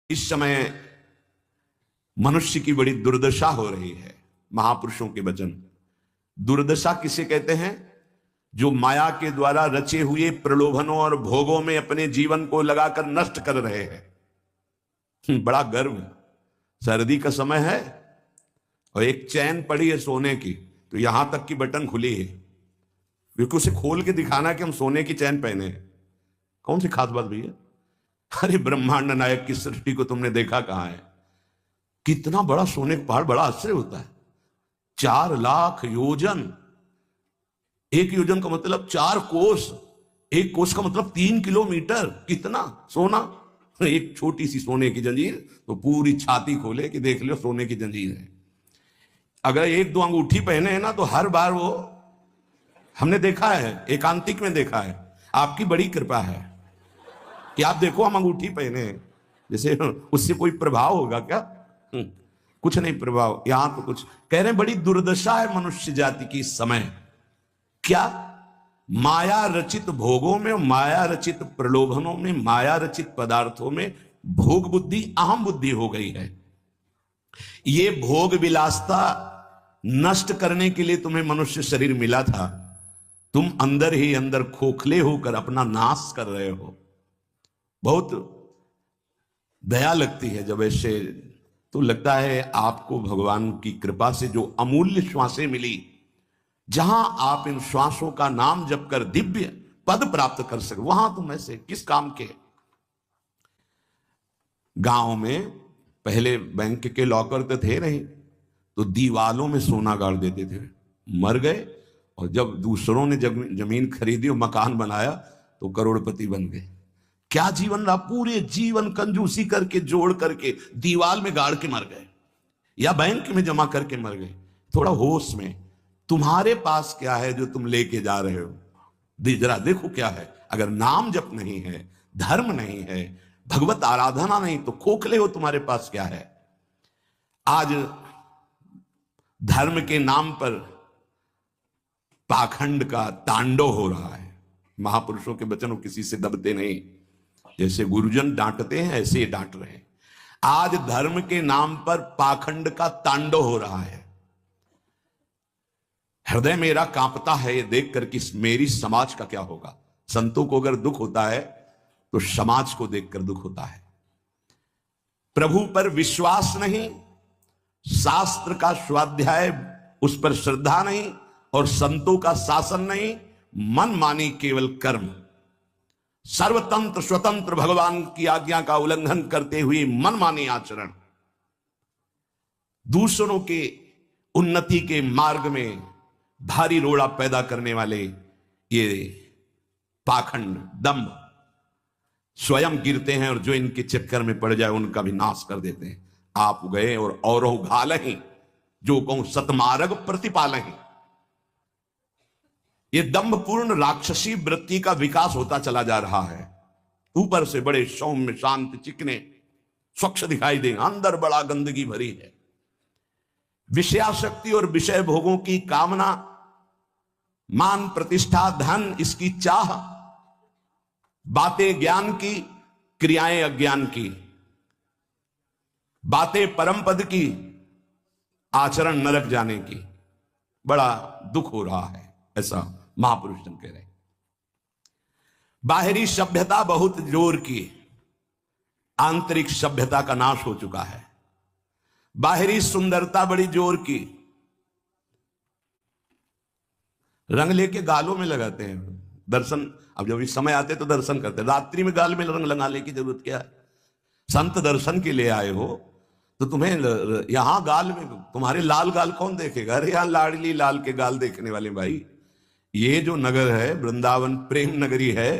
इस समय मनुष्य की बड़ी दुर्दशा हो रही है। महापुरुषों के वचन। दुर्दशा किसे कहते हैं? जो माया के द्वारा रचे हुए प्रलोभनों और भोगों में अपने जीवन को लगाकर नष्ट कर रहे हैं। बड़ा गर्व, सर्दी का समय है और एक चैन पड़ी है सोने की, तो यहां तक की बटन खुली है, क्योंकि उसे खोल के दिखाना कि हम सोने की चैन पहने हैं। कौन सी खास बात भैया? अरे ब्रह्मांड नायक की सृष्टि को तुमने देखा कहां है? कितना बड़ा सोने का पहाड़, बड़ा आश्चर्य होता है। 4 लाख योजन, 1 योजन का मतलब 4 कोस, 1 कोस का मतलब 3 किलोमीटर। कितना सोना! एक छोटी सी सोने की जंजीर तो पूरी छाती खोले कि देख लो सोने की जंजीर है। अगर 1-2 अंगूठी पहने हैं ना, तो हर बार वो, हमने देखा है, एकांतिक में देखा है। आपकी बड़ी कृपा है कि आप देखो हम अंगूठी पहने हैं, जैसे उससे कोई प्रभाव होगा क्या? कुछ नहीं प्रभाव। यहां तो कुछ कह रहे हैं, बड़ी दुर्दशा है मनुष्य जाति की इस समय। क्या? माया रचित भोगों में, माया रचित प्रलोभनों में, माया रचित पदार्थों में भोग बुद्धि, अहम बुद्धि हो गई है। ये भोग विलासता नष्ट करने के लिए तुम्हें मनुष्य शरीर मिला था। तुम अंदर ही अंदर खोखले होकर अपना नाश कर रहे हो। बहुत दया लगती है जब ऐसे, तो लगता है आपको भगवान की कृपा से जो अमूल्य श्वासें मिली, जहां आप इन श्वासों का नाम जप कर दिव्य पद प्राप्त कर सके, वहां तुम ऐसे किस काम के? गांव में पहले बैंक के लॉकर तो थे नहीं, तो दीवालों में सोना गाड़ देते थे। मर गए और जब दूसरों ने जमीन खरीदी और मकान बनाया तो करोड़पति बन गए। क्या जीवन रहा? पूरे जीवन कंजूसी करके जोड़ करके दीवाल में गाड़ के मर गए, या बैंक में जमा करके मर गए। थोड़ा होश में, तुम्हारे पास क्या है जो तुम लेके जा रहे हो? जरा देखो क्या है। अगर नाम जप नहीं है, धर्म नहीं है, भगवत आराधना नहीं, तो खोखले हो। तुम्हारे पास क्या है? आज धर्म के नाम पर पाखंड का तांडव हो रहा है। महापुरुषों के वचन किसी से दबते नहीं। जैसे गुरुजन डांटते हैं, ऐसे ही डांट रहे हैं। आज धर्म के नाम पर पाखंड का तांडव हो रहा है। हृदय मेरा कांपता है ये देखकर कि मेरी समाज का क्या होगा। संतों को अगर दुख होता है तो समाज को देखकर दुख होता है। प्रभु पर विश्वास नहीं, शास्त्र का स्वाध्याय उस पर श्रद्धा नहीं, और संतों का शासन नहीं, मन मानी केवल कर्म। सर्वतंत्र स्वतंत्र भगवान की आज्ञा का उल्लंघन करते हुए मनमानी आचरण, दूसरों के उन्नति के मार्ग में भारी रोड़ा पैदा करने वाले ये पाखंड, दंभ, स्वयं गिरते हैं और जो इनके चक्कर में पड़ जाए उनका भी नाश कर देते हैं। आप गए और औरों घालहि, जो कहूं सतमार्ग प्रतिपालहि। ये दंभपूर्ण राक्षसी वृत्ति का विकास होता चला जा रहा है। ऊपर से बड़े सौम्य शांत चिकने स्वच्छ दिखाई दें, अंदर बड़ा गंदगी भरी है। विषयाशक्ति और विषय भोगों की कामना, मान प्रतिष्ठा धन इसकी चाह, बातें ज्ञान की, क्रियाएं अज्ञान की, बातें परम पद की, आचरण नरक जाने की। बड़ा दुख हो रहा है, ऐसा महापुरुष जन कह रहे। बाहरी सभ्यता बहुत जोर की, आंतरिक सभ्यता का नाश हो चुका है। बाहरी सुंदरता बड़ी जोर की, रंग लेके गालों में लगाते हैं। दर्शन, अब जब इस समय आते तो दर्शन करते, रात्रि में गाल में रंग लगाने की जरूरत क्या है? संत दर्शन के लिए आए हो तो तुम्हें यहां गाल में, तुम्हारे लाल गाल कौन देखेगा? अरे यहां लाडली लाल के गाल देखने वाले भाई, ये जो नगर है वृंदावन प्रेम नगरी है,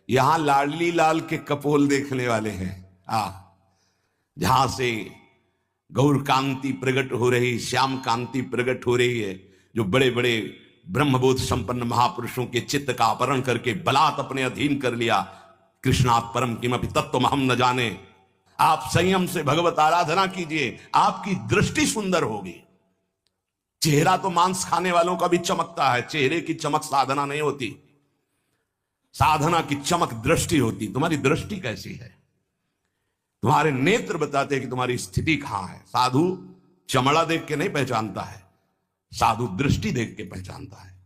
यहां लाडली लाल के कपोल देखने वाले हैं। जहां से गौर कांति प्रकट हो रही, श्याम कांति प्रकट हो रही है, जो बड़े बड़े ब्रह्मबोध संपन्न महापुरुषों के चित्त का अपहरण करके बलात् अपने अधीन कर लिया। कृष्णात् परम किमपि तत्त्वम् अहम् न जाने। आप संयम से भगवत आराधना कीजिए, आपकी दृष्टि सुंदर होगी। चेहरा तो मांस खाने वालों का भी चमकता है, चेहरे की चमक साधना नहीं होती। साधना की चमक दृष्टि होती। तुम्हारी दृष्टि कैसी है? तुम्हारे नेत्र बताते हैं कि तुम्हारी स्थिति कहां है। साधु चमड़ा देख के नहीं पहचानता है, साधु दृष्टि देख के पहचानता है।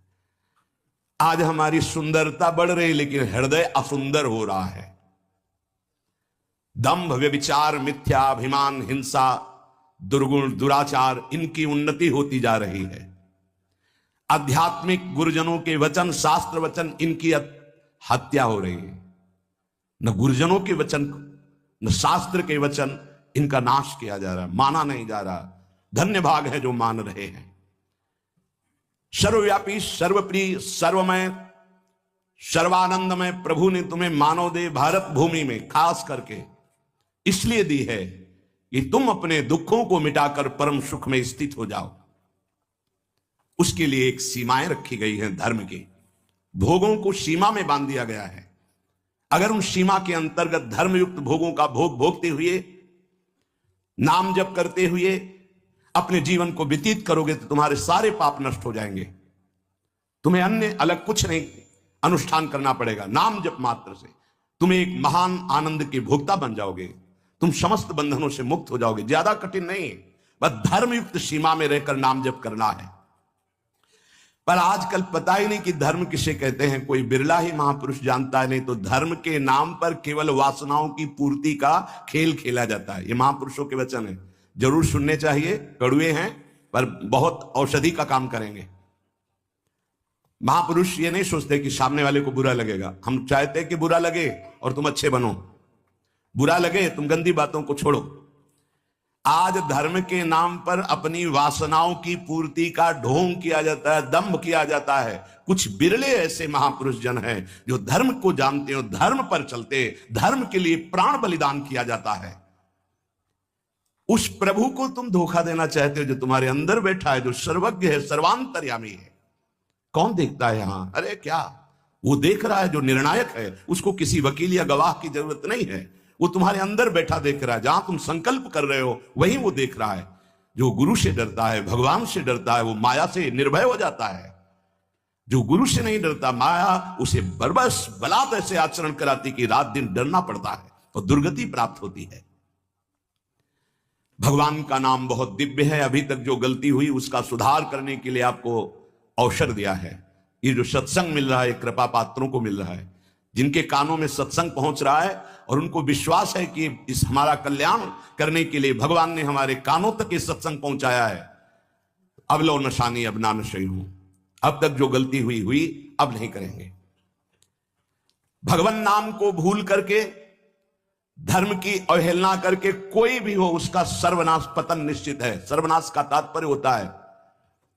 आज हमारी सुंदरता बढ़ रही, लेकिन हृदय असुंदर हो रहा है। दंभ, व्यभिचार, मिथ्या अभिमान, हिंसा, दुर्गुण, दुराचार, इनकी उन्नति होती जा रही है। आध्यात्मिक गुरुजनों के वचन, शास्त्र वचन, इनकी हत्या हो रही है। न गुरुजनों के वचन, न शास्त्र के वचन, इनका नाश किया जा रहा है, माना नहीं जा रहा। धन्य भाग है जो मान रहे हैं। सर्वव्यापी, सर्वप्रिय, सर्वमय, सर्वानंदमय प्रभु ने तुम्हें मानव देह भारत भूमि में खास करके इसलिए दी है कि तुम अपने दुखों को मिटाकर परम सुख में स्थित हो जाओ। उसके लिए एक सीमाएं रखी गई हैं धर्म की। भोगों को सीमा में बांध दिया गया है। अगर उन सीमा के अंतर्गत धर्मयुक्त भोगों का भोग भोगते हुए, नाम जप करते हुए अपने जीवन को व्यतीत करोगे तो तुम्हारे सारे पाप नष्ट हो जाएंगे। तुम्हें अन्य अलग कुछ नहीं अनुष्ठान करना पड़ेगा। नाम जप मात्र से तुम एक महान आनंद के भोक्ता बन जाओगे। तुम समस्त बंधनों से मुक्त हो जाओगे। ज्यादा कठिन नहीं, बस धर्मयुक्त सीमा में रहकर नाम जप करना है। पर आजकल पता ही नहीं कि धर्म किसे कहते हैं। कोई बिरला ही महापुरुष जानता है, नहीं तो धर्म के नाम पर केवल वासनाओं की पूर्ति का खेल खेला जाता है। ये महापुरुषों के वचन है, जरूर सुनने चाहिए। कड़वे हैं पर बहुत औषधि का काम करेंगे। महापुरुष ये नहीं सोचते कि सामने वाले को बुरा लगेगा। हम चाहते हैं कि बुरा लगे और तुम अच्छे बनो, बुरा लगे तुम गंदी बातों को छोड़ो। आज धर्म के नाम पर अपनी वासनाओं की पूर्ति का ढोंग किया जाता है, दंभ किया जाता है। कुछ बिरले ऐसे महापुरुष जन हैं जो धर्म को जानते हो, धर्म पर चलते, धर्म के लिए प्राण बलिदान किया जाता है। उस प्रभु को तुम धोखा देना चाहते हो जो तुम्हारे अंदर बैठा है, जो सर्वज्ञ है, सर्वांतर्यामी है। कौन देखता है यहां? अरे क्या वो देख रहा है जो निर्णायक है। उसको किसी वकील या गवाह की जरूरत नहीं है। वो तुम्हारे अंदर बैठा देख रहा है। जहां तुम संकल्प कर रहे हो वहीं वो देख रहा है। जो गुरु से डरता है, भगवान से डरता है, वो माया से निर्भय हो जाता है। जो गुरु से नहीं डरता, माया उसे बरबस बलात् ऐसे आचरण कराती कि रात दिन डरना पड़ता है और दुर्गति प्राप्त होती है। भगवान का नाम बहुत दिव्य है। अभी तक जो गलती हुई उसका सुधार करने के लिए आपको अवसर दिया है। ये जो सत्संग मिल रहा है, कृपा पात्रों को मिल रहा है, जिनके कानों में सत्संग पहुंच रहा है और उनको विश्वास है कि इस हमारा कल्याण करने के लिए भगवान ने हमारे कानों तक ये सत्संग पहुंचाया है। अब लो नशानी अब ना नशई हूं। अब तक जो गलती हुई अब नहीं करेंगे। भगवान नाम को भूल करके, धर्म की अवहेलना करके कोई भी हो उसका सर्वनाश, पतन निश्चित है। सर्वनाश का तात्पर्य होता है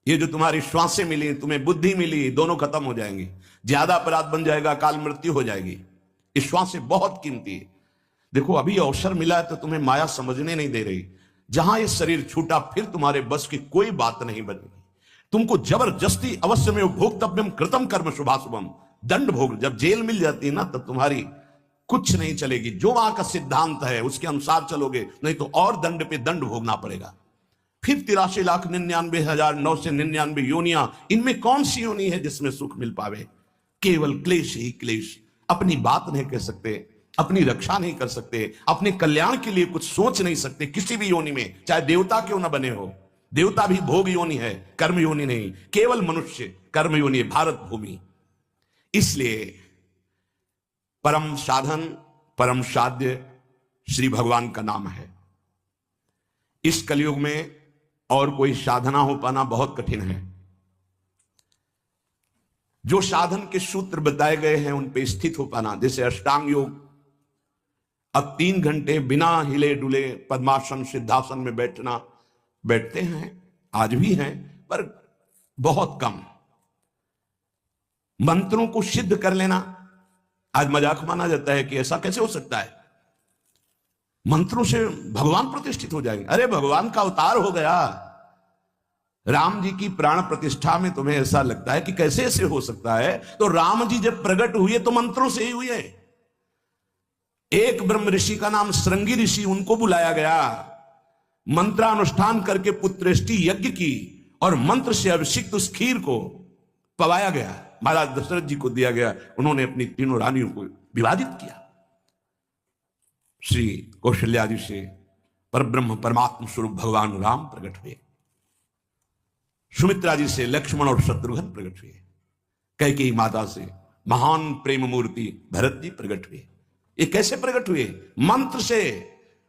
ये जो तुम्हारी श्वासें मिली, तुम्हें बुद्धि मिली, दोनों खत्म हो जाएंगी। ज्यादा अपराध बन जाएगा, काल मृत्यु हो जाएगी। ये श्वासें बहुत कीमती है। देखो अभी अवसर मिला है तो तुम्हें माया समझने नहीं दे रही। जहां ये शरीर छूटा फिर तुम्हारे बस की कोई बात नहीं बनेगी। तुमको जबरदस्ती अवश्य में भोक्तव्यम कृतम कर्म शुभाशुभम, दंड भोग। जब जेल मिल जाती है ना तब तुम्हारी कुछ नहीं चलेगी। जो वहां का सिद्धांत है उसके अनुसार चलोगे, नहीं तो और दंड पे दंड भोगना पड़ेगा। फिर 83,99,999 योनियां, इनमें कौन सी योनि है जिसमें सुख मिल पावे? केवल क्लेश ही क्लेश। अपनी बात नहीं कह सकते, अपनी रक्षा नहीं कर सकते, अपने कल्याण के लिए कुछ सोच नहीं सकते किसी भी योनि में, चाहे देवता क्यों ना बने हो। देवता भी भोग योनि है, कर्म योनि नहीं। केवल मनुष्य कर्म योनि है, भारत भूमि। इसलिए परम साधन, परम साध्य श्री भगवान का नाम है। इस कलयुग में और कोई साधना हो पाना बहुत कठिन है। जो साधन के सूत्र बताए गए हैं उन पे स्थित हो पाना, जैसे अष्टांग योग, अब 3 घंटे बिना हिले डुले पद्मासन सिद्धासन में बैठते हैं, आज भी हैं, पर बहुत कम। मंत्रों को सिद्ध कर लेना आज मजाक माना जाता है कि ऐसा कैसे हो सकता है, मंत्रों से भगवान प्रतिष्ठित हो जाएंगे। अरे भगवान का अवतार हो गया। राम जी की प्राण प्रतिष्ठा में तुम्हें ऐसा लगता है कि कैसे ऐसे हो सकता है? तो राम जी जब प्रकट हुए तो मंत्रों से ही हुए। एक ब्रह्म ऋषि का नाम श्रृंगी ऋषि, उनको बुलाया गया, मंत्रानुष्ठान करके पुत्रेष्टि यज्ञ की और मंत्र से अभिषिक्त उस खीर को पवाया गया, महाराज दशरथ जी को दिया गया। उन्होंने अपनी तीनों रानियों को विवादित किया। श्री कौशल्या जी से परब्रह्म परमात्म स्वरूप भगवान राम प्रकट हुए, सुमित्रा जी से लक्ष्मण और शत्रुघ्न प्रकट हुए, कैकेयी माता से महान प्रेम मूर्ति भरत जी प्रकट हुए। ये कैसे प्रकट हुए? मंत्र से।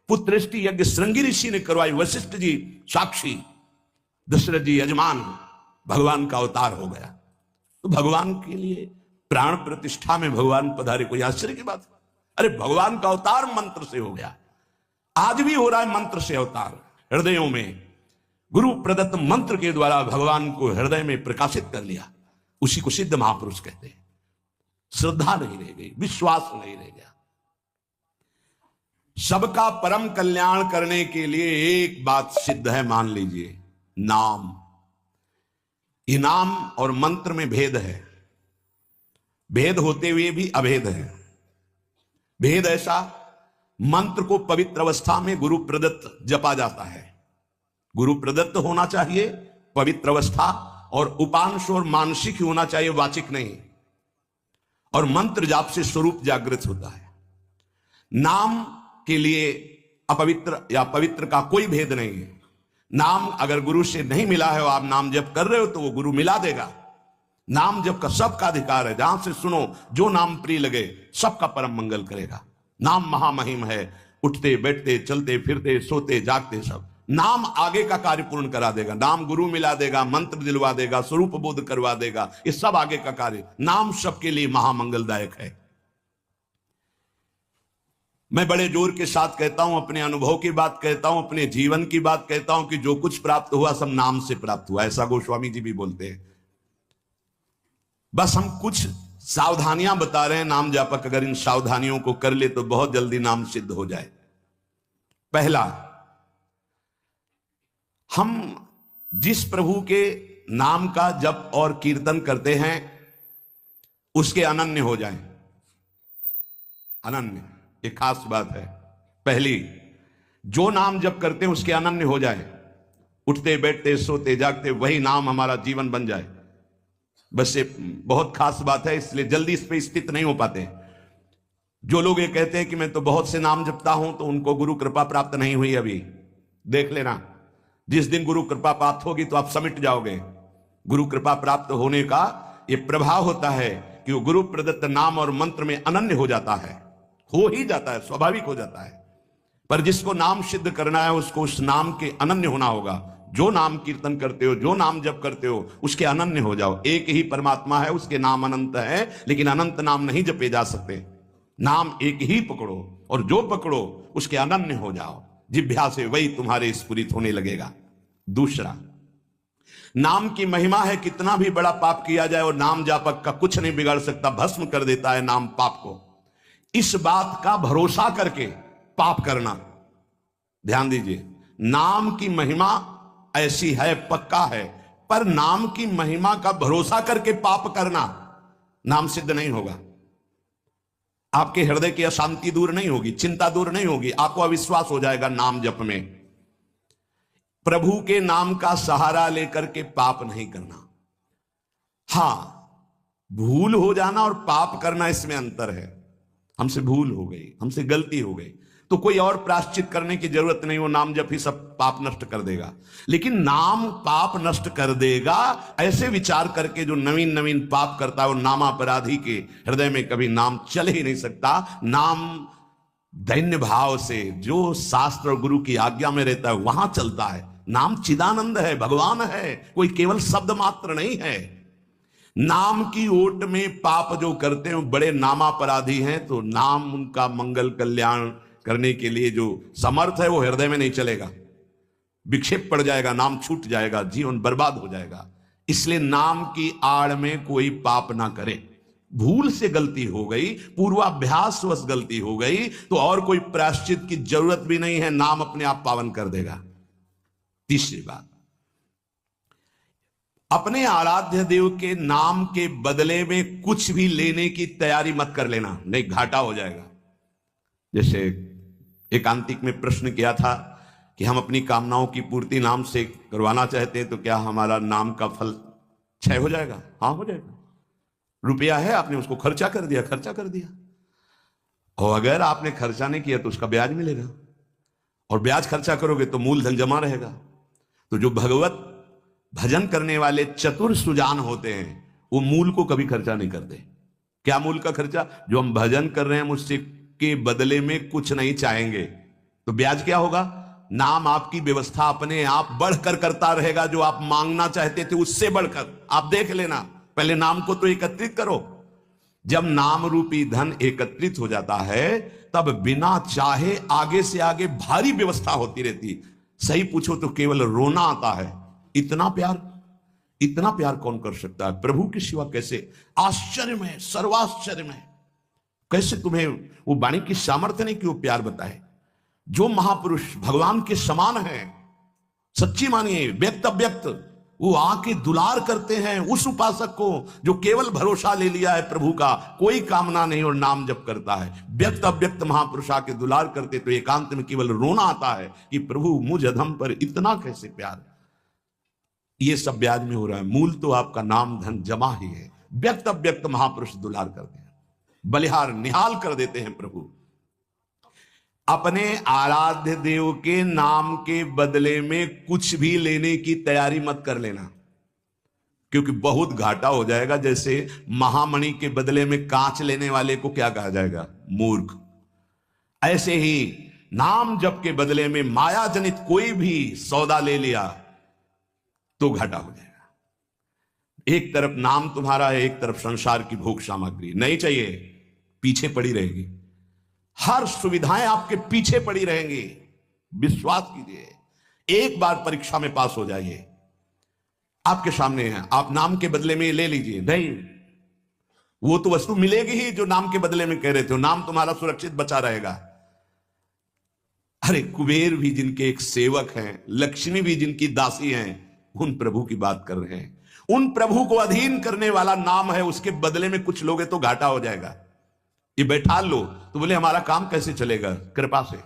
पुत्रेष्टि यज्ञ श्रृंगी ऋषि ने करवाई, वशिष्ठ जी साक्षी, दशरथ जी यजमान, भगवान का अवतार हो गया। तो भगवान के लिए प्राण प्रतिष्ठा में भगवान पधारे, कोई आश्चर्य की बात? अरे भगवान का अवतार मंत्र से हो गया। आज भी हो रहा है मंत्र से अवतार। हृदयों में गुरु प्रदत्त मंत्र के द्वारा भगवान को हृदय में प्रकाशित कर लिया, उसी को सिद्ध महापुरुष कहते हैं। श्रद्धा नहीं रह गई, विश्वास नहीं रह गया। सबका परम कल्याण करने के लिए एक बात सिद्ध है, मान लीजिए, नाम। ये नाम और मंत्र में भेद है, भेद होते हुए भी अभेद है। भेद ऐसा, मंत्र को पवित्र अवस्था में गुरु प्रदत्त जपा जाता है, गुरु प्रदत्त होना चाहिए, पवित्र अवस्था, और उपांश और मानसिक ही होना चाहिए, वाचिक नहीं। और मंत्र जाप से स्वरूप जागृत होता है। नाम के लिए अपवित्र या पवित्र का कोई भेद नहीं है। नाम अगर गुरु से नहीं मिला है और आप नाम जप कर रहे हो तो वो गुरु मिला देगा। नाम जप का सबका अधिकार है, जहां से सुनो, जो नाम प्रिय लगे, सबका परम मंगल करेगा। नाम महामहिम है, उठते बैठते चलते फिरते सोते जागते सब। नाम आगे का कार्य पूर्ण करा देगा। नाम गुरु मिला देगा, मंत्र दिलवा देगा, स्वरूप बोध करवा देगा, ये सब आगे का कार्य। नाम सबके लिए महामंगलदायक है। मैं बड़े जोर के साथ कहता हूं, अपने अनुभव की बात कहता हूं, अपने जीवन की बात कहता हूं कि जो कुछ प्राप्त हुआ सब नाम से प्राप्त हुआ। ऐसा गोस्वामी जी भी बोलते हैं। बस हम कुछ सावधानियां बता रहे हैं। नाम जापक अगर इन सावधानियों को कर ले तो बहुत जल्दी नाम सिद्ध हो जाए। पहला, हम जिस प्रभु के नाम का जप और कीर्तन करते हैं उसके अनन्य हो जाएं। अनन्य एक खास बात है। पहली, जो नाम जप करते हैं उसके अनन्य हो जाए, उठते बैठते सोते जागते वही नाम हमारा जीवन बन जाए। बस ये बहुत खास बात है, इसलिए जल्दी इस पे स्थित नहीं हो पाते। जो लोग ये कहते हैं कि मैं तो बहुत से नाम जपता हूं, तो उनको गुरु कृपा प्राप्त नहीं हुई अभी। देख लेना, जिस दिन गुरु कृपा प्राप्त होगी तो आप समिट जाओगे। गुरु कृपा प्राप्त होने का ये प्रभाव होता है कि वो गुरु प्रदत्त नाम और मंत्र में अनन्य हो जाता है, हो ही जाता है, स्वाभाविक हो जाता है। पर जिसको नाम सिद्ध करना है उसको उस नाम के अनन्य होना होगा। जो नाम कीर्तन करते हो, जो नाम जप करते हो, उसके अनन्य हो जाओ। एक ही परमात्मा है, उसके नाम अनंत है, लेकिन अनंत नाम नहीं जपे जा सकते। नाम एक ही पकड़ो और जो पकड़ो उसके अनन्य हो जाओ। जिह्वा से वही तुम्हारे स्फुरित होने लगेगा। दूसरा, नाम की महिमा है, कितना भी बड़ा पाप किया जाए और नाम जापक का कुछ नहीं बिगाड़ सकता, भस्म कर देता है नाम पाप को। इस बात का भरोसा करके पाप करना, ध्यान दीजिए, नाम की महिमा ऐसी है, पक्का है, पर नाम की महिमा का भरोसा करके पाप करना नाम सिद्ध नहीं होगा। आपके हृदय की अशांति दूर नहीं होगी, चिंता दूर नहीं होगी, आपको अविश्वास हो जाएगा नाम जप में। प्रभु के नाम का सहारा लेकर के पाप नहीं करना। हां, भूल हो जाना और पाप करना, इसमें अंतर है। हमसे भूल हो गई, हमसे गलती हो गई, तो कोई और प्रायश्चित करने की जरूरत नहीं, वो नाम जप ही सब पाप नष्ट कर देगा। लेकिन नाम पाप नष्ट कर देगा ऐसे विचार करके जो नवीन नवीन पाप करता है, वो नामापराधी के हृदय में कभी नाम चल ही नहीं सकता। नाम दैन्य भाव से जो शास्त्र और गुरु की आज्ञा में रहता है वहां चलता है। नाम चिदानंद है, भगवान है, कोई केवल शब्द मात्र नहीं है। नाम की ओट में पाप जो करते हैं बड़े नामापराधी हैं, तो नाम उनका मंगल कल्याण करने के लिए जो समर्थ है वो हृदय में नहीं चलेगा, विक्षेप पड़ जाएगा, नाम छूट जाएगा, जीवन बर्बाद हो जाएगा। इसलिए नाम की आड़ में कोई पाप ना करे। भूल से गलती हो गई, पूर्वाभ्यासवश गलती हो गई, तो और कोई प्रायश्चित की जरूरत भी नहीं है, नाम अपने आप पावन कर देगा। तीसरी बात, अपने आराध्य देव के नाम के बदले में कुछ भी लेने की तैयारी मत कर लेना, नहीं घाटा हो जाएगा। जैसे एकांतिक में प्रश्न किया था कि हम अपनी कामनाओं की पूर्ति नाम से करवाना चाहते हैं, तो क्या हमारा नाम का फल क्षय हो जाएगा? हाँ, हो जाएगा। रुपया है, आपने उसको खर्चा कर दिया, और अगर आपने खर्चा नहीं किया तो उसका ब्याज मिलेगा, और ब्याज खर्चा करोगे तो मूलधन जमा रहेगा। तो जो भगवत भजन करने वाले चतुर सुजान होते हैं वो मूल को कभी खर्चा नहीं करते। क्या मूल का खर्चा? जो हम भजन कर रहे हैं हम उससे के बदले में कुछ नहीं चाहेंगे, तो ब्याज क्या होगा? नाम आपकी व्यवस्था अपने आप बढ़कर करता रहेगा, जो आप मांगना चाहते थे उससे बढ़कर। आप देख लेना, पहले नाम को तो एकत्रित करो। जब नाम रूपी धन एकत्रित हो जाता है तब बिना चाहे आगे से आगे भारी व्यवस्था होती रहती। सही पूछो तो केवल रोना आता है। इतना प्यार कौन कर सकता है प्रभु के सिवा? कैसे? आश्चर्य में, सर्वाश्चर्य में। कैसे तुम्हें वो वाणी की सामर्थ्य नहीं कि वो प्यार बताए? जो महापुरुष भगवान के समान है, सच्ची मानिए, व्यक्त अव्यक्त, वो आके दुलार करते हैं उस उपासक को जो केवल भरोसा ले लिया है प्रभु का, कोई कामना नहीं और नाम जप करता है। व्यक्त अव्यक्त महापुरुष आके दुलार करते तो एकांत में केवल रोना आता है कि प्रभु मुझ अधम पर इतना कैसे प्यार। ये सब ब्याज में हो रहा है, मूल तो आपका नाम धन जमा ही है। व्यक्त अव्यक्त महापुरुष दुलार करते हैं, बलिहार निहाल कर देते हैं प्रभु। अपने आराध्य देव के नाम के बदले में कुछ भी लेने की तैयारी मत कर लेना, क्योंकि बहुत घाटा हो जाएगा। जैसे महामणि के बदले में कांच लेने वाले को क्या कहा जाएगा? मूर्ख। ऐसे ही नाम जप के बदले में माया जनित कोई भी सौदा ले लिया तो घाटा हो जाएगा। एक तरफ नाम तुम्हारा है, एक तरफ संसार की भोग सामग्री नहीं चाहिए, पीछे पड़ी रहेगी। हर सुविधाएं आपके पीछे पड़ी रहेंगी। विश्वास कीजिए, एक बार परीक्षा में पास हो जाइए, आपके सामने है, आप नाम के बदले में ले लीजिए। नहीं, वो तो वस्तु मिलेगी ही जो नाम के बदले में कह रहे थे। नाम तुम्हारा सुरक्षित बचा रहेगा। अरे कुबेर भी जिनके एक सेवक हैं, लक्ष्मी भी जिनकी दासी हैं, उन प्रभु की बात कर रहे हैं। उन प्रभु को अधीन करने वाला नाम है, उसके बदले में कुछ लोगे तो घाटा हो जाएगा। ये बैठा लो तो बोले हमारा काम कैसे चलेगा? कृपा से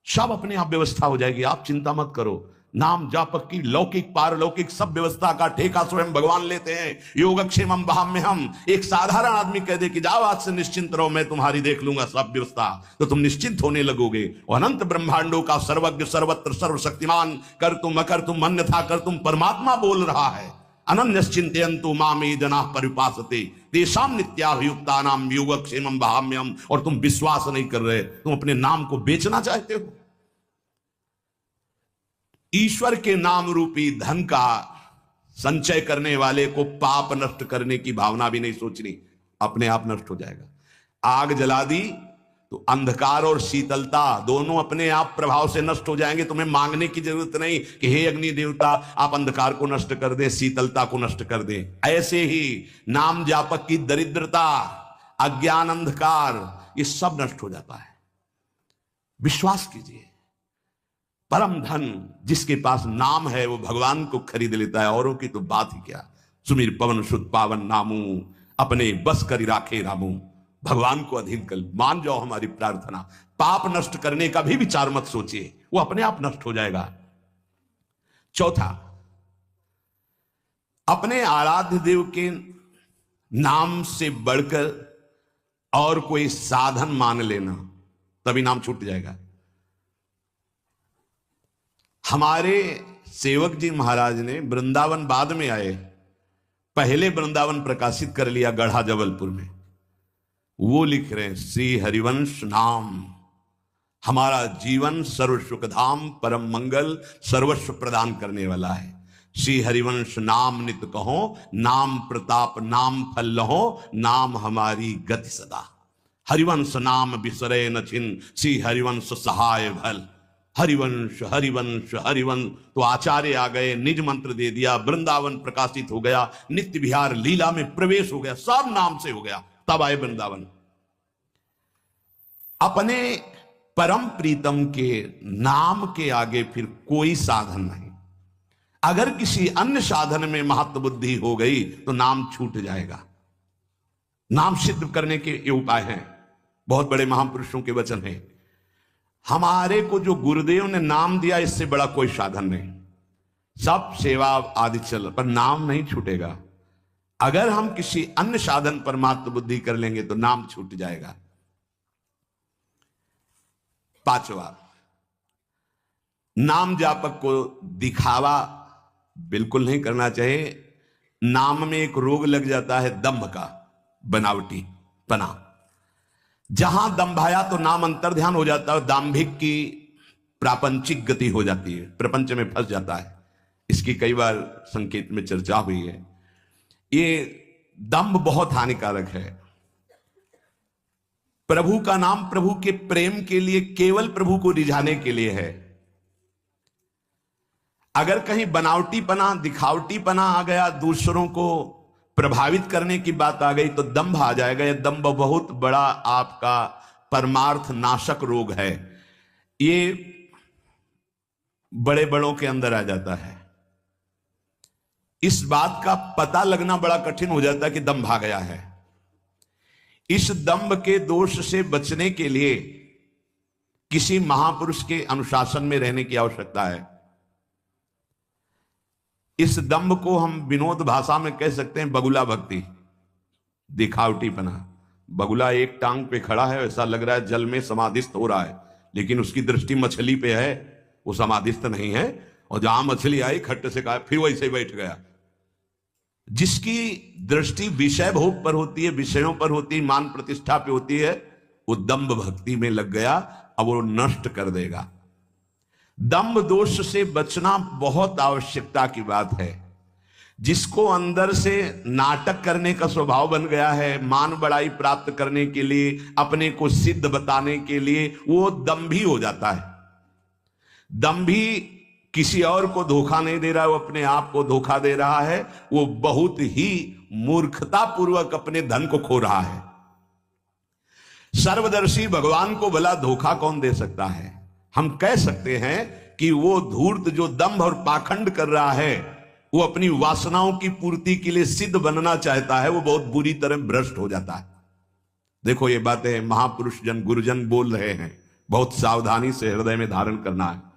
सब अपने आप व्यवस्था हो जाएगी, आप चिंता मत करो। नाम जापक की लौकिक पारलौकिक सब व्यवस्था का ठेका स्वयं भगवान लेते हैं। योगक्षेमम वहाम्य हम। एक साधारण आदमी कह दे कि जाओ आज से निश्चिंत रहो, मैं तुम्हारी देख लूंगा सब व्यवस्था, तो तुम निश्चिंत होने लगोगे। और अनंत ब्रह्मांडों का सर्वज्ञ सर्वत्र सर्वशक्तिमान कर तुम अकर तुम अन्यथा कर तुम परमात्मा बोल रहा है। अनन्यश्चिन्तयन्तु माम ये जनाः परिपासते तेषां नित्याभियुक्तानां योगक्षेमं वहाम्यहम्। और तुम विश्वास नहीं कर रहे, तुम अपने नाम को बेचना चाहते हो। ईश्वर के नाम रूपी धन का संचय करने वाले को पाप नष्ट करने की भावना भी नहीं सोचनी, अपने आप नष्ट हो जाएगा। आग जला दी तो अंधकार और शीतलता दोनों अपने आप प्रभाव से नष्ट हो जाएंगे। तुम्हें मांगने की जरूरत नहीं कि हे अग्नि देवता आप अंधकार को नष्ट कर दे, शीतलता को नष्ट कर दे। ऐसे ही नाम जापक की दरिद्रता, अज्ञान, अंधकार, ये सब नष्ट हो जाता है। विश्वास कीजिए, परम धन जिसके पास नाम है वो भगवान को खरीद लेता है, औरों की तो बात ही क्या। सुमीर पवन सुत पावन नामू, अपने बस करी राखे रामू। भगवान को अधीन कर मान जाओ हमारी प्रार्थना। पाप नष्ट करने का भी विचार मत सोचिए, वो अपने आप नष्ट हो जाएगा। चौथा, अपने आराध्य देव के नाम से बढ़कर और कोई साधन मान लेना, तभी नाम छूट जाएगा। हमारे सेवक जी महाराज ने वृंदावन बाद में आए, पहले वृंदावन प्रकाशित कर लिया गढ़ा जबलपुर में। वो लिख रहे हैं श्री हरिवंश नाम हमारा जीवन सर्व सुखधाम परम मंगल सर्वस्व प्रदान करने वाला है। श्री हरिवंश नाम नित कहो, नाम प्रताप नाम फल लहो, नाम हमारी गति सदा। हरिवंश नाम बिसरे न छिन, श्री हरिवंश सहाय भल। हरिवंश हरिवंश हरिवंश। तो आचार्य आ गए, निज मंत्र दे दिया, वृंदावन प्रकाशित हो गया, नित्य विहार लीला में प्रवेश हो गया, सब नाम से हो गया। तब आए वृंदावन। अपने परम प्रीतम के नाम के आगे फिर कोई साधन नहीं। अगर किसी अन्य साधन में महत्व बुद्धि हो गई तो नाम छूट जाएगा। नाम सिद्ध करने के ये उपाय हैं, बहुत बड़े महापुरुषों के वचन हैं। हमारे को जो गुरुदेव ने नाम दिया, इससे बड़ा कोई साधन नहीं। सब सेवा आदि चल, पर नाम नहीं छूटेगा। अगर हम किसी अन्य साधन पर मात्र बुद्धि कर लेंगे तो नाम छूट जाएगा। पांचवा, नाम जापक को दिखावा बिल्कुल नहीं करना चाहिए। नाम में एक रोग लग जाता है दंभ का, बनावटी पना। जहां दंभाया तो नाम अंतर्ध्यान हो जाता है, दाम्भिक की प्रापंचिक गति हो जाती है, प्रपंच में फंस जाता है। इसकी कई बार संकेत में चर्चा हुई है। ये दंभ बहुत हानिकारक है। प्रभु का नाम प्रभु के प्रेम के लिए, केवल प्रभु को रिझाने के लिए है। अगर कहीं बनावटीपना, दिखावटीपना आ गया, दूसरों को प्रभावित करने की बात आ गई, तो दंभ आ जाएगा। यह दंभ बहुत बड़ा आपका परमार्थ नाशक रोग है। ये बड़े बड़ों के अंदर आ जाता है। इस बात का पता लगना बड़ा कठिन हो जाता है कि दंभ आ गया है। इस दंभ के दोष से बचने के लिए किसी महापुरुष के अनुशासन में रहने की आवश्यकता है। इस दंभ को हम विनोद भाषा में कह सकते हैं बगुला भक्ति, दिखावटीपना। बगुला एक टांग पे खड़ा है, ऐसा लग रहा है जल में समाधिस्थ हो रहा है, लेकिन उसकी दृष्टि मछली पे है, वो समाधिस्थ नहीं है। और जहां मछली आई खट्ट से कहा, फिर वैसे ही बैठ गया। जिसकी दृष्टि विषय भोग पर होती है, विषयों पर होती है, मान प्रतिष्ठा पे होती है, वो दंभ भक्ति में लग गया। अब वो नष्ट कर देगा। दंभ दोष से बचना बहुत आवश्यकता की बात है। जिसको अंदर से नाटक करने का स्वभाव बन गया है, मान बड़ाई प्राप्त करने के लिए, अपने को सिद्ध बताने के लिए, वो दंभी हो जाता है। दंभी किसी और को धोखा नहीं दे रहा है, वो अपने आप को धोखा दे रहा है। वो बहुत ही मूर्खता पूर्वक अपने धन को खो रहा है। सर्वदर्शी भगवान को भला धोखा कौन दे सकता है? हम कह सकते हैं कि वो धूर्त जो दंभ और पाखंड कर रहा है, वो अपनी वासनाओं की पूर्ति के लिए सिद्ध बनना चाहता है, वो बहुत बुरी तरह भ्रष्ट हो जाता है। देखो, ये बातें महापुरुष जन, गुरुजन बोल रहे हैं, बहुत सावधानी से हृदय में धारण करना है।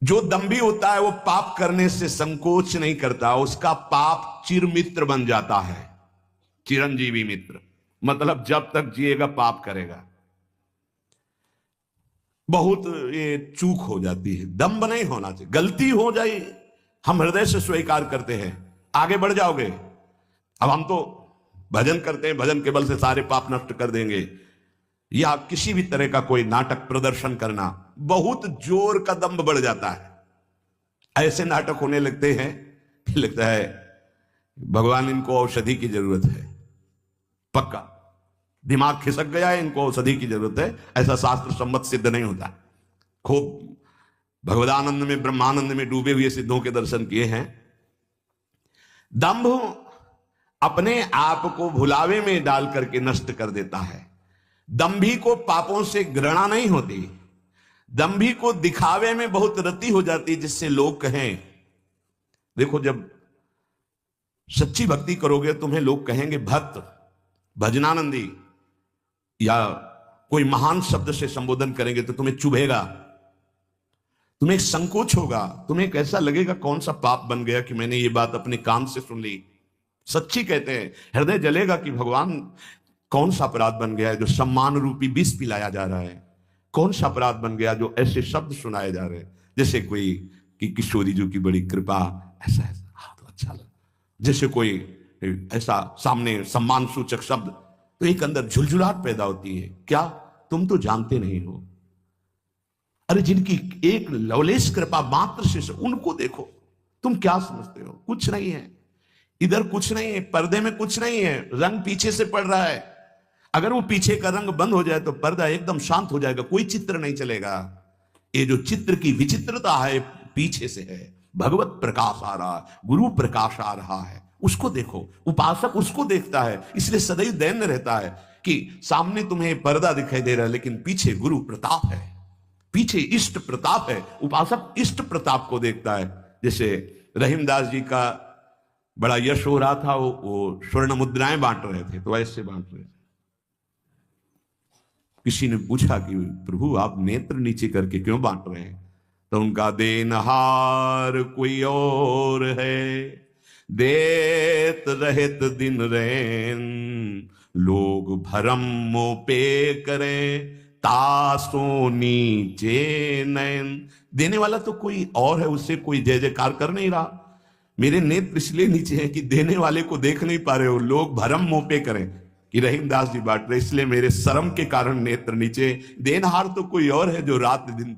जो दंभी होता है वो पाप करने से संकोच नहीं करता, उसका पाप चिर मित्र बन जाता है, चिरंजीवी मित्र। मतलब जब तक जिएगा पाप करेगा। बहुत ये चूक हो जाती है। दंभ नहीं होना चाहिए। गलती हो जाए हम हृदय से स्वीकार करते हैं, आगे बढ़ जाओगे। अब हम तो भजन करते हैं, भजन के बल से सारे पाप नष्ट कर देंगे, या किसी भी तरह का कोई नाटक प्रदर्शन करना, बहुत जोर का दंभ बढ़ जाता है। ऐसे नाटक होने लगते हैं कि लगता है भगवान इनको औषधि की जरूरत है। पक्का दिमाग खिसक गया है, इनको औषधि की जरूरत है। ऐसा शास्त्र सम्मत सिद्ध नहीं होता। खूब भगवदानंद में, ब्रह्मानंद में डूबे हुए सिद्धों के दर्शन किए हैं। दंभ अपने आप को भुलावे में डाल करके नष्ट कर देता है। दंभी को पापों से घृणा नहीं होती, दंभी को दिखावे में बहुत रति हो जाती, जिससे लोग कहें, देखो जब सच्ची भक्ति करोगे तुम्हें लोग कहेंगे भक्त, भजनानंदी, या कोई महान शब्द से संबोधन करेंगे तो तुम्हें चुभेगा, तुम्हें एक संकोच होगा, तुम्हें कैसा लगेगा कौन सा पाप बन गया कि मैंने ये बात अपने कान से सुन ली। सच्ची कहते हैं, हृदय जलेगा कि भगवान कौन सा अपराध बन गया है जो सम्मान रूपी विष पिलाया जा रहा है, कौन सा अपराध बन गया जो ऐसे शब्द सुनाए जा रहे हैं, जैसे कोई कि किशोरी जी की बड़ी कृपा, ऐसा ऐसा, हाँ तो अच्छा लगा, जैसे कोई ऐसा सामने सम्मान सूचक शब्द, तो एक अंदर झुलझुलाहट पैदा होती है। क्या तुम तो जानते नहीं हो? अरे जिनकी एक लवलेश कृपा मात्र से उनको देखो, तुम क्या समझते हो? कुछ नहीं है इधर, कुछ नहीं है, पर्दे में कुछ नहीं है, रंग पीछे से पड़ रहा है। अगर वो पीछे का रंग बंद हो जाए तो पर्दा एकदम शांत हो जाएगा, कोई चित्र नहीं चलेगा। ये जो चित्र की विचित्रता है पीछे से है। भगवत प्रकाश आ रहा है, गुरु प्रकाश आ रहा है, उसको देखो। उपासक उसको देखता है, इसलिए सदैव दैन्य रहता है कि सामने तुम्हें पर्दा दिखाई दे रहा है लेकिन पीछे गुरु प्रताप है, पीछे इष्ट प्रताप है। उपासक इष्ट प्रताप को देखता है। जैसे रहीमदास जी का बड़ा यश हो रहा था, वो स्वर्ण मुद्राएं बांट रहे थे, तो ऐसे बांट रहे थे। किसी ने पूछा कि प्रभु आप नेत्र नीचे करके क्यों बांट रहे हैं? तो उनका देनहार कोई और है, देत रहत दिन रैन, लोग भरम पे करें तासो नीचे नयन। देने वाला तो कोई और है, उससे कोई जय जयकार कर नहीं रहा। मेरे नेत्र इसलिए नीचे हैं कि देने वाले को देख नहीं पा रहे हो, लोग भरम मुंह पे करें कि रहीमदास जी बांट रहे, इसलिए मेरे शर्म के कारण नेत्र नीचे। देनहार तो कोई और है जो रात दिन